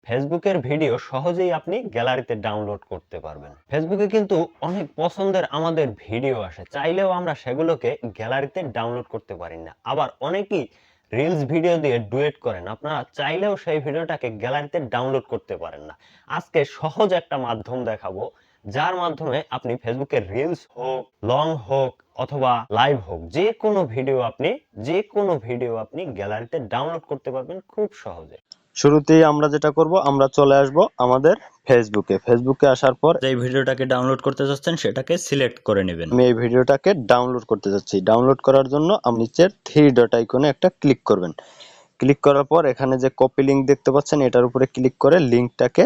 ফেসবুকের ভিডিও সহজেই আপনি গ্যালারিতে ডাউনলোড করতে পারবেন। ফেসবুকে কিন্তু অনেক পছন্দের আমাদের ভিডিও আসে, চাইলেও আমরা সেগুলোকে গ্যালারিতে ডাউনলোড করতে পারি না। আবার অনেকেই রিলস ভিডিও দিয়ে ডুয়েট করেন, আপনারা চাইলেও সেই ভিডিওটাকে গ্যালারিতে ডাউনলোড করতে পারেন না। আজকে সহজ একটা মাধ্যম দেখাবো, যার মাধ্যমে আপনি ফেসবুকের রিলস হোক, লং হোক অথবা লাইভ হোক, যে কোনো ভিডিও আপনি গ্যালারিতে ডাউনলোড করতে পারবেন খুব সহজে। শুরুতেই আমরা যেটা করব, আমরা চলে আসব আমাদের ফেসবুকে আসার পর যে ভিডিওটাকে ডাউনলোড করতে যাচ্ছেন সেটাকে সিলেক্ট করে নেবেন। আমি এই ভিডিওটাকে ডাউনলোড করতে যাচ্ছি। ডাউনলোড করার জন্য আপনি নিচের থ্রি ডট আইকনে একটা ক্লিক করবেন। ক্লিক করার পর এখানে যে কপি লিংক দেখতে পাচ্ছেন, এটার উপরে ক্লিক করে লিংকটাকে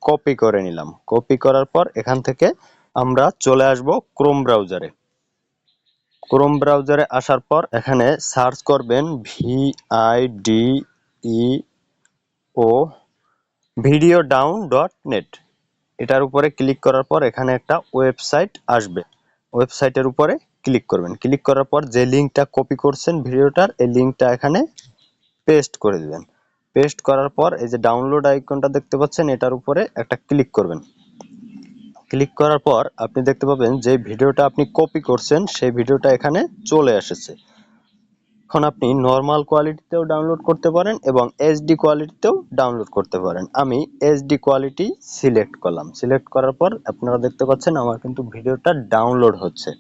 কপি করে নিলাম। কপি করার পর এখান থেকে আমরা চলে আসব ক্রোম ব্রাউজারে আসার পর এখানে সার্চ করবেন VIDEO videodown.net। এটার উপরে ক্লিক করার পর এখানে একটা ওয়েবসাইট আসবে। ওয়েবসাইটের উপরে ক্লিক করবেন। ক্লিক করার পর যে লিংকটা কপি করছেন ভিডিওটার, এই লিংকটা এখানে পেস্ট করে দিবেন। পেস্ট করার পর এই যে ডাউনলোড আইকনটা দেখতে পাচ্ছেন, এটার উপরে একটা ক্লিক করবেন। ক্লিক করার পর আপনি দেখতে পাবেন যে ভিডিওটা আপনি কপি করছেন সেই ভিডিওটা এখানে চলে এসেছে। এখন আপনি নরমাল কোয়ালিটিতেও ডাউনলোড করতে পারেন এবং এইচডি কোয়ালিটিতেও ডাউনলোড করতে পারেন। আমি এইচডি কোয়ালিটি সিলেক্ট করলাম। সিলেক্ট করার পর আপনারা দেখতে পাচ্ছেন আমার কিন্তু ভিডিওটা ডাউনলোড হচ্ছে।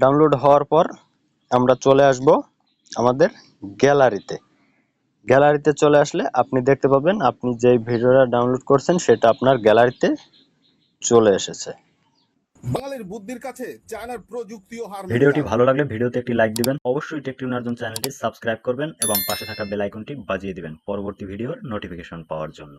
ডাউনলোড হওয়ার পর আমরা চলে আসব আমাদের গ্যালারিতে। গ্যালারিতে চলে আসলে আপনি দেখতে পাবেন আপনি যে ভিডিওটা ডাউনলোড করছেন সেটা আপনার গ্যালারিতে চলে এসেছে। বাঙালির বুদ্ধির কাছে চায়নার প্রযুক্তিও হার মেনে ভিডিওটি যায়। ভালো লাগলে ভিডিওতে একটি লাইক দিবেন, অবশ্যই টেকটিউনার্জন চ্যানেলটি সাবস্ক্রাইব করবেন এবং পাশে থাকা বেল আইকনটি বাজিয়ে দিবেন পরবর্তী ভিডিওর নোটিফিকেশন পাওয়ার জন্য।